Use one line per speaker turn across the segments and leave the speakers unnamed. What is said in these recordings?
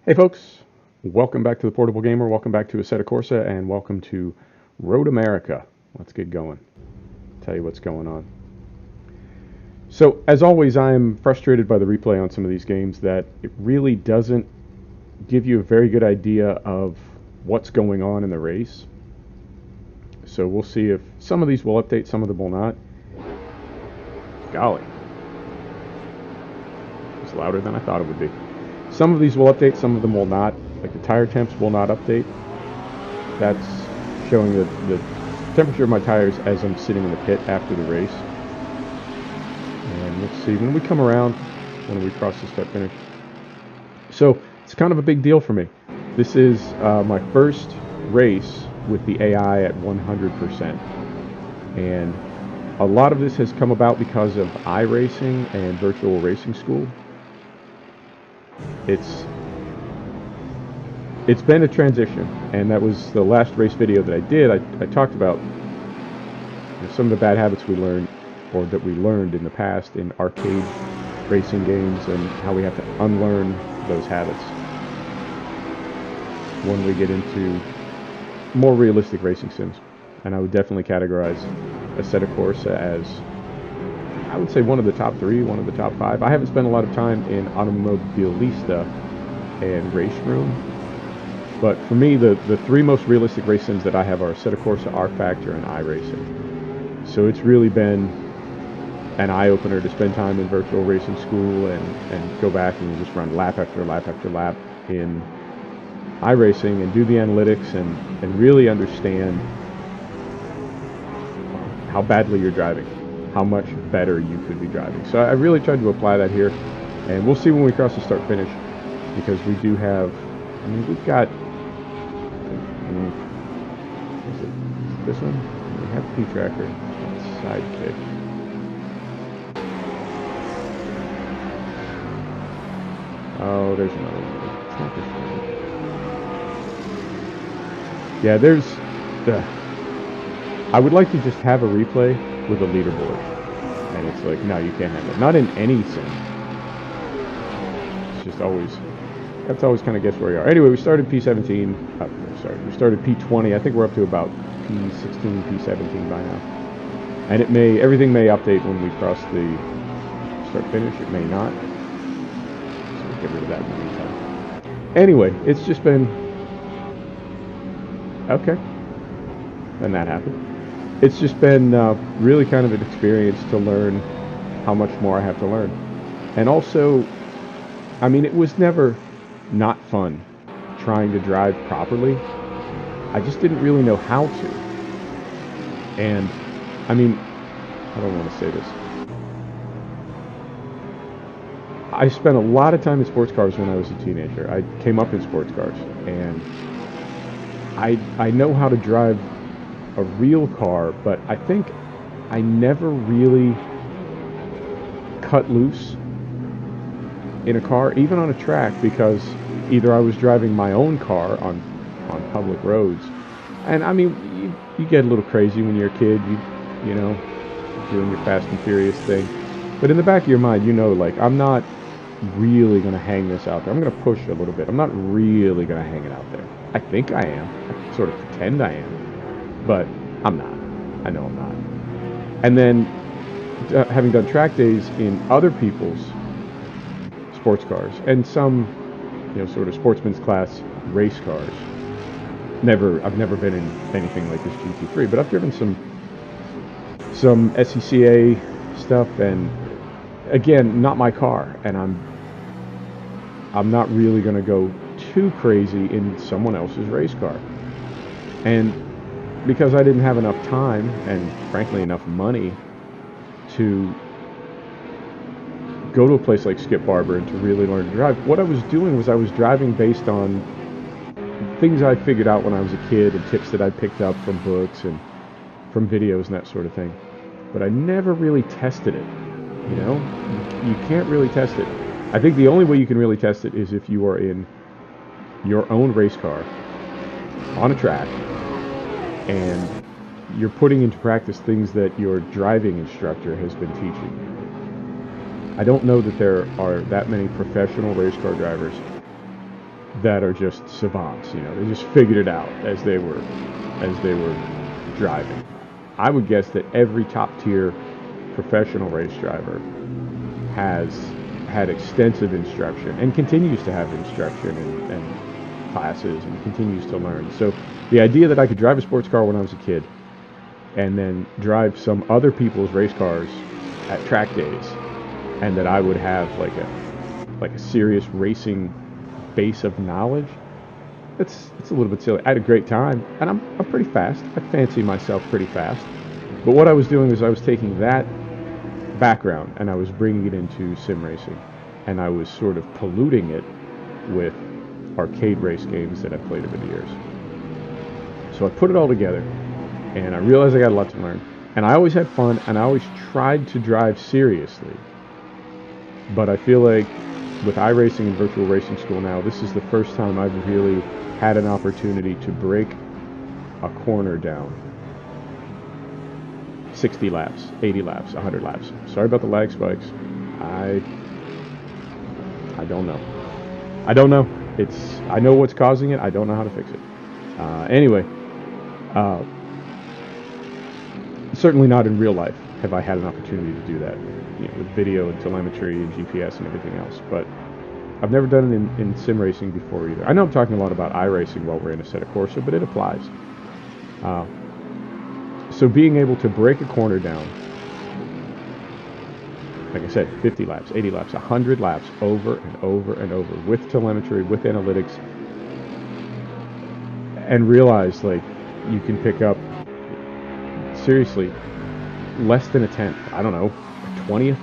Hey folks, welcome back to the Portable Gamer, welcome back to Assetto Corsa, and welcome to Road America. Let's get going. Tell you what's going on. So, as always, I am frustrated by the replay on some of these games that it really doesn't give you a very good idea of what's going on in the race. So we'll see if some of these will update, some of them will not. Golly. It's louder than I thought it would be. Some of these will update, some of them will not. Like the tire temps will not update. That's showing the temperature of my tires as I'm sitting in the pit after the race. And let's see, when we come around, when we cross the start finish. So it's kind of a big deal for me. This is my first race with the AI at 100%. And a lot of this has come about because of iRacing and virtual racing school. It's been a transition, and that was the last race video that I did. I talked about some of the bad habits we learned, or that we learned in the past in arcade racing games, and how we have to unlearn those habits when we get into more realistic racing sims. And I would definitely categorize Assetto Corsa as, I would say, one of the top 3, one of the top 5. I haven't spent a lot of time in Automobilista and Race Room, but for me, the 3 most realistic race sims that I have are Assetto Corsa, R-Factor, and iRacing. So it's really been an eye-opener to spend time in virtual racing school and go back and just run lap after lap after lap in iRacing and do the analytics and really understand how badly you're driving, how much better you could be driving. So I really tried to apply that here, and we'll see when we cross the start finish, because we do have, I mean, we've got, is it this one? We have P-Tracker, Sidekick. Oh, there's another one. It's not this one. Yeah, there's the, I would like to just have a replay with a leaderboard. And it's like, no, you can't have it. Not in any sim. It's just always, that's always kind of guess where you are. Anyway, we started P17, we started P20. I think we're up to about P16, P17 by now. And it may, everything may update when we cross the start finish. It may not. So we'll get rid of that in the meantime. Anyway, it's just been, okay. Then that happened. It's just been really kind of an experience to learn how much more I have to learn. And also, I mean, it was never not fun trying to drive properly. I just didn't really know how to. And, I mean, I don't want to say this. I spent a lot of time in sports cars when I was a teenager. I came up in sports cars, and I know how to drive a real car, but I think I never really cut loose in a car, even on a track, because either I was driving my own car on public roads, and I mean, you get a little crazy when you're a kid, you know, doing your Fast and Furious thing, but in the back of your mind, you know, like, I'm not really going to hang this out there. I'm going to push a little bit. I'm not really going to hang it out there. I think I am. I sort of pretend I am. But I'm not. I know I'm not. And then, having done track days in other people's sports cars, and some, you know, sort of sportsman's class race cars. I've never been in anything like this GT3, but I've driven some SCCA stuff, and again, not my car, and I'm not really going to go too crazy in someone else's race car. And because I didn't have enough time and frankly enough money to go to a place like Skip Barber and to really learn to drive, what I was doing was I was driving based on things I figured out when I was a kid and tips that I picked up from books and from videos and that sort of thing. But I never really tested it, you know? You can't really test it. I think the only way you can really test it is if you are in your own race car on a track and you're putting into practice things that your driving instructor has been teaching. I don't know that there are that many professional race car drivers that are just savants. You know, they just figured it out as they were driving. I would guess that every top tier professional race driver has had extensive instruction and continues to have instruction and classes and continues to learn. So the idea that I could drive a sports car when I was a kid and then drive some other people's race cars at track days, and that I would have like a serious racing base of knowledge, it's a little bit silly. I had a great time, and I'm pretty fast. I fancy myself pretty fast. But what I was doing is I was taking that background and I was bringing it into sim racing, and I was sort of polluting it with arcade race games that I've played over the years. So I put it all together, and I realized I got a lot to learn. And I always had fun, and I always tried to drive seriously. But I feel like with iRacing and virtual racing school now, this is the first time I've really had an opportunity to break a corner down 60 laps, 80 laps, 100 laps. Sorry about the lag spikes. I don't know. I don't know. I know what's causing it. I don't know how to fix it. Anyway, certainly not in real life have I had an opportunity to do that, you know, with video and telemetry and GPS and everything else. But I've never done it in sim racing before either. I know I'm talking a lot about iRacing while we're in Assetto Corsa, but it applies. So being able to break a corner down, like I said, 50 laps, 80 laps, 100 laps over and over and over with telemetry, with analytics, and realize like you can pick up, seriously, less than a tenth, I don't know, a 20th,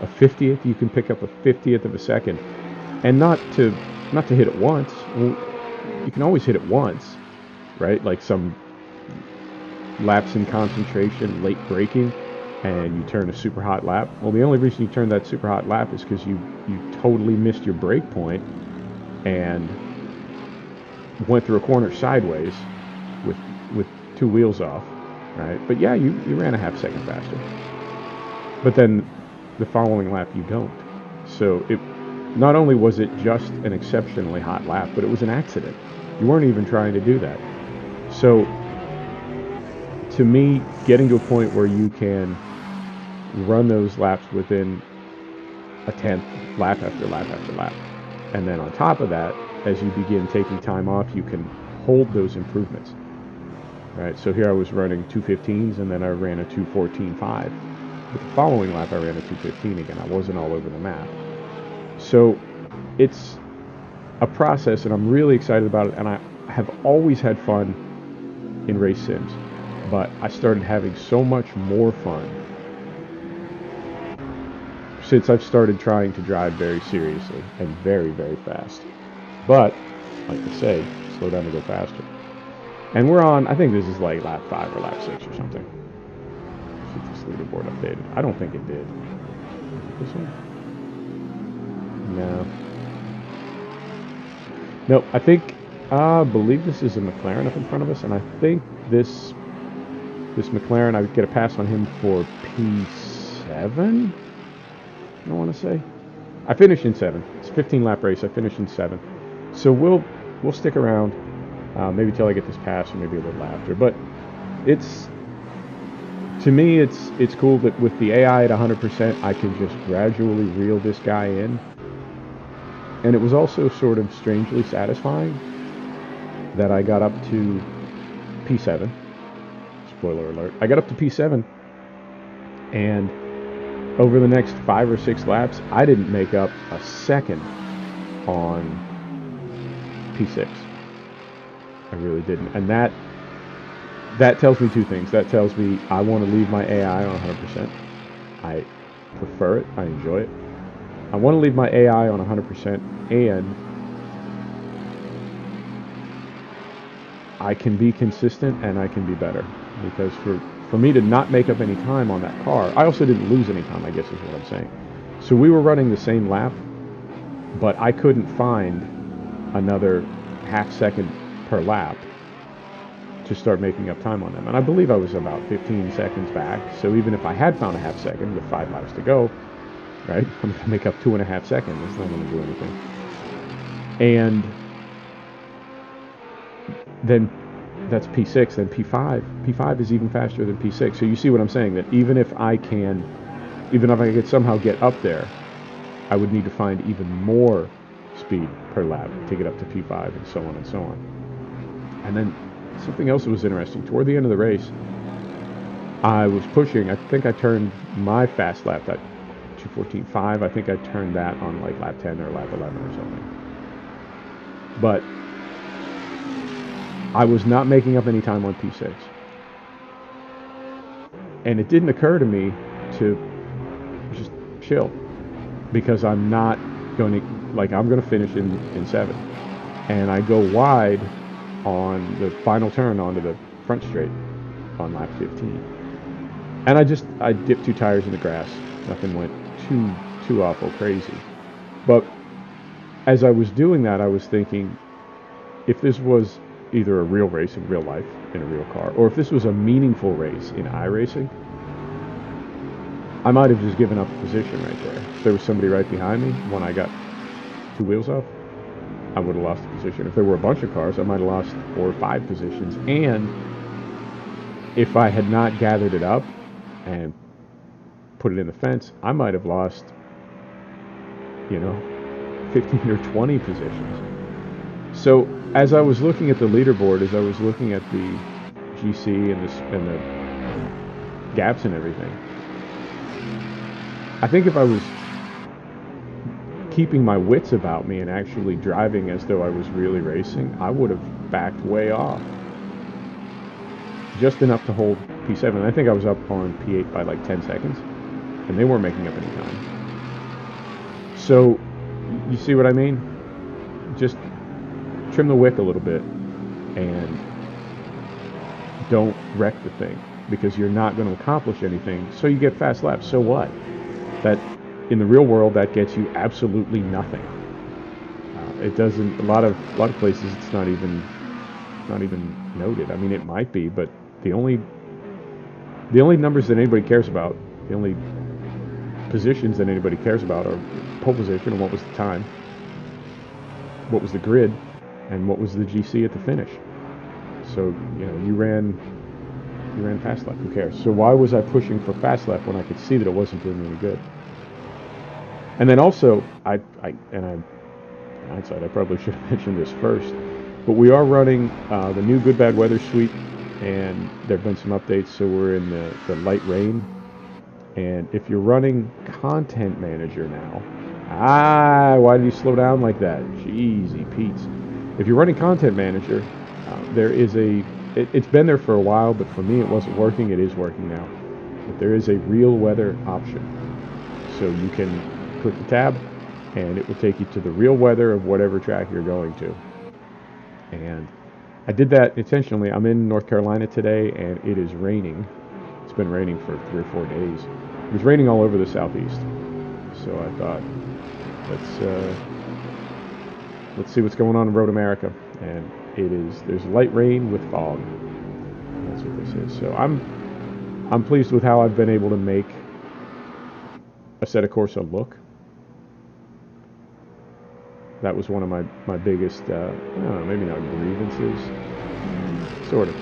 a 50th, you can pick up a 50th of a second, and not to hit it once. Well, you can always hit it once, right? Like some lapse in concentration, late braking, and you turn a super hot lap. Well, the only reason you turn that super hot lap is because you totally missed your brake point and went through a corner sideways with two wheels off, right? But yeah, you ran a half second faster. But then the following lap you don't. So it not only was it just an exceptionally hot lap, but it was an accident. You weren't even trying to do that. So to me, getting to a point where you can run those laps within a tenth, lap after lap after lap, and then on top of that, as you begin taking time off, you can hold those improvements, right? So here I was running 2:15s, and then I ran a 2:14.5. But the following lap, I ran a 2:15 again. I wasn't all over the map. So it's a process, and I'm really excited about it, and I have always had fun in race sims. But I started having so much more fun since I've started trying to drive very seriously and very, very fast. But, like I say, slow down to go faster. And we're on, I think this is like lap 5 or lap 6 or something. See if this leaderboard updated. I don't think it did. This one? No. Nope, I think, I believe this is a McLaren up in front of us, and I think this McLaren, I would get a pass on him for P7, I want to say. I finished in 7. It's a 15-lap race. I finished in 7. So we'll stick around, maybe till I get this pass, or maybe a little after. But to me, it's cool that with the AI at 100%, I can just gradually reel this guy in. And it was also sort of strangely satisfying that I got up to P7. Spoiler alert. I got up to P7, and over the next 5 or 6 laps, I didn't make up a second on P6. I really didn't. And that tells me two things. That tells me I want to leave my AI on 100%. I prefer it. I enjoy it. I want to leave my AI on 100%, and I can be consistent and I can be better. Because for me to not make up any time on that car, I also didn't lose any time, I guess is what I'm saying. So we were running the same lap, but I couldn't find another half second per lap to start making up time on them. And I believe I was about 15 seconds back. So even if I had found a half second with 5 laps to go, right, I'm going to make up 2.5 seconds. It's not going to do anything. And then that's P6, then P5. P5 is even faster than P6. So you see what I'm saying, that even if I could somehow get up there, I would need to find even more speed per lap to get up to P5 and so on and so on. And then something else that was interesting, toward the end of the race, I was pushing. I think I turned my fast lap, that 2:14.5, I think I turned that on like lap 10 or lap 11 or something. But I was not making up any time on P6. And it didn't occur to me to just chill, because I'm not going to, like, I'm going to finish in 7. And I go wide on the final turn onto the front straight on lap 15. And I dipped 2 tires in the grass. Nothing went too awful crazy. But as I was doing that, I was thinking, if this was either a real race in real life, in a real car, or if this was a meaningful race in iRacing, I might have just given up a position right there. If there was somebody right behind me when I got 2 wheels off, I would have lost a position. If there were a bunch of cars, I might have lost 4 or 5 positions. And if I had not gathered it up and put it in the fence, I might have lost, 15 or 20 positions. So as I was looking at the leaderboard, as I was looking at the GC and the gaps and everything, I think if I was keeping my wits about me and actually driving as though I was really racing, I would have backed way off. Just enough to hold P7. I think I was up on P8 by like 10 seconds, and they weren't making up any time. So, you see what I mean? Just trim the wick a little bit and don't wreck the thing, because you're not going to accomplish anything. So you get fast laps. So what? That in the real world, that gets you absolutely nothing. It doesn't. A lot of places, it's not even noted. I mean, it might be, but the only numbers that anybody cares about, the only positions that anybody cares about, are pole position and what was the time, what was the grid, and what was the GC at the finish. So you ran fast lap. Who cares? So why was I pushing for fast lap when I could see that it wasn't doing any good? And then also, in hindsight, I probably should have mentioned this first, but we are running the new Good Bad Weather suite, and there have been some updates, so we're in the light rain. And if you're running Content Manager now, why did you slow down like that? Jeezy Pete's. If you're running Content Manager, there is it's been there for a while, but for me it wasn't working. It is working now. But there is a real weather option. So you can click the tab, and it will take you to the real weather of whatever track you're going to. And I did that intentionally. I'm in North Carolina today, and it is raining. It's been raining for 3 or 4 days. It was raining all over the southeast. So I thought, let's see what's going on in Road America. And there's light rain with fog. That's what this is. So I'm pleased with how I've been able to make Assetto Corsa look. That was one of my biggest, I don't know, maybe not grievances. Sort of.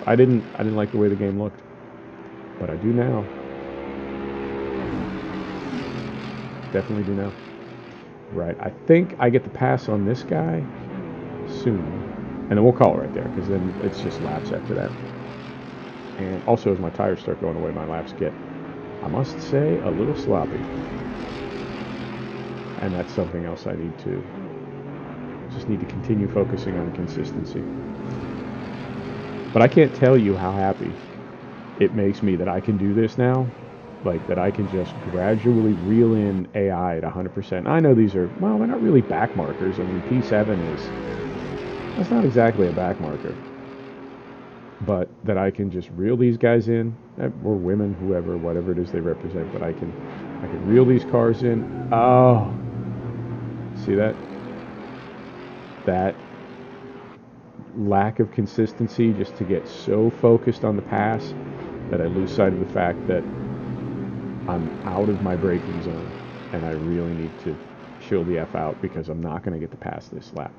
I didn't like the way the game looked, but I do now. Definitely do now. Right. I think I get the pass on this guy soon, and then we'll call it right there, because then it's just laps after that. And also, as my tires start going away, my laps get, I must say, a little sloppy. And that's something else I need to continue focusing on consistency. But I can't tell you how happy it makes me that I can do this now. Like, that I can just gradually reel in AI at 100%. I know these are, well, they're not really back markers. I mean, P7 that's not exactly a back marker. But that I can just reel these guys in, or women, whoever, whatever it is they represent, but I can reel these cars in. Oh, see that? That lack of consistency, just to get so focused on the pass that I lose sight of the fact that I'm out of my braking zone, and I really need to chill the F out, because I'm not going to get to pass this lap.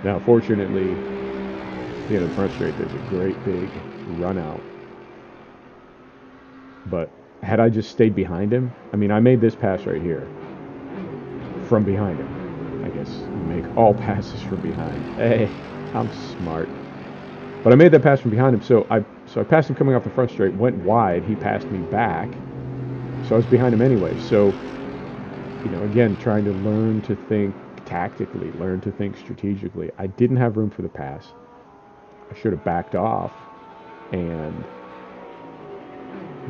Now, fortunately, at the end of the front straight, there's a great big run out. But had I just stayed behind him, I mean, I made this pass right here from behind him. I guess you make all passes from behind. Hey, I'm smart. But I made that pass from behind him, so I passed him coming off the front straight, went wide, he passed me back, so I was behind him anyway. So, you know, again, trying to learn to think tactically, learn to think strategically. I didn't have room for the pass. I should have backed off and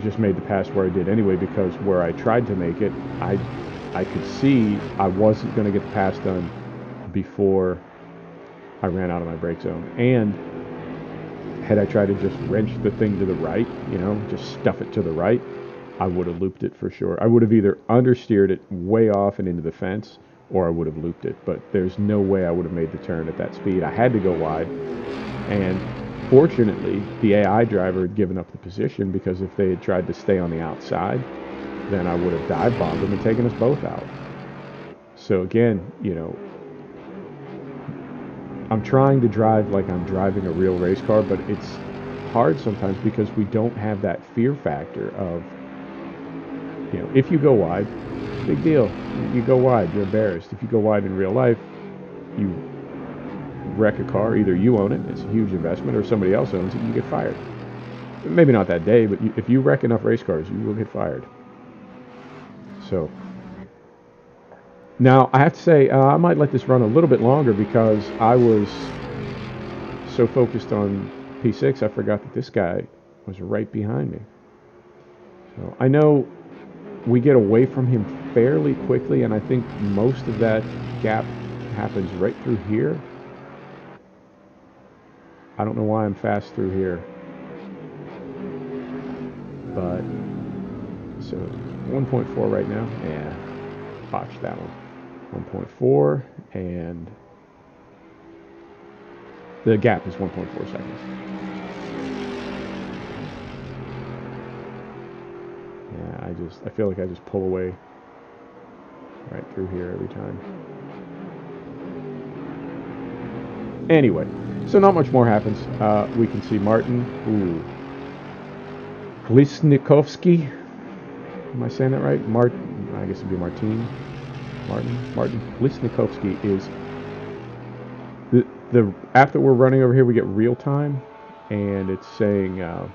just made the pass where I did anyway, because where I tried to make it, I could see I wasn't going to get the pass done before I ran out of my brake zone. And had I tried to just wrench the thing to the right, you know, just stuff it to the right, I would have looped it for sure. I would have either understeered it way off and into the fence, or I would have looped it. But there's no way I would have made the turn at that speed. I had to go wide. And fortunately, the AI driver had given up the position, because if they had tried to stay on the outside, then I would have dive bombed them and taken us both out. So again, you know, I'm trying to drive like I'm driving a real race car, but it's hard sometimes because we don't have that fear factor of, you know, if you go wide, big deal. You go wide, you're embarrassed. If you go wide in real life, you wreck a car. Either you own it, it's a huge investment, or somebody else owns it, you get fired. Maybe not that day, but if you wreck enough race cars, you will get fired. So now I have to say, I might let this run a little bit longer, because I was so focused on P6, I forgot that this guy was right behind me. So I know we get away from him fairly quickly, and I think most of that gap happens right through here. I don't know why I'm fast through here, but so 1.4 right now. Yeah, botched that one. 1.4, and the gap is 1.4 seconds. Yeah, I feel like I just pull away right through here every time. Anyway, so not much more happens. We can see Martin. Glisnikovsky. Am I saying that right? I guess it'd be Martin Glisnikovsky is the app that we're running over here. We get real time, and it's saying a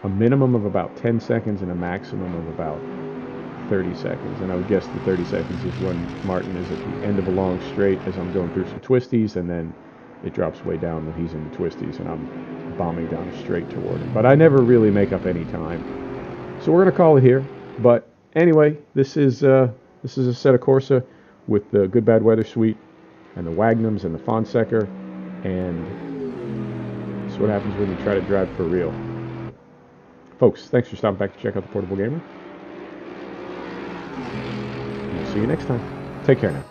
minimum of about 10 seconds and a maximum of about 30 seconds. And I would guess the 30 seconds is when Martin is at the end of a long straight as I'm going through some twisties, and then it drops way down when he's in the twisties and I'm bombing down a straight toward him. But I never really make up any time. So we're going to call it here. But anyway, this is Assetto Corsa with the Good Bad Weather Suite and the Wagnums and the Fonseca, and that's what happens when you try to drive for real. Folks, thanks for stopping back to check out the Portable Gamer. We'll see you next time. Take care now.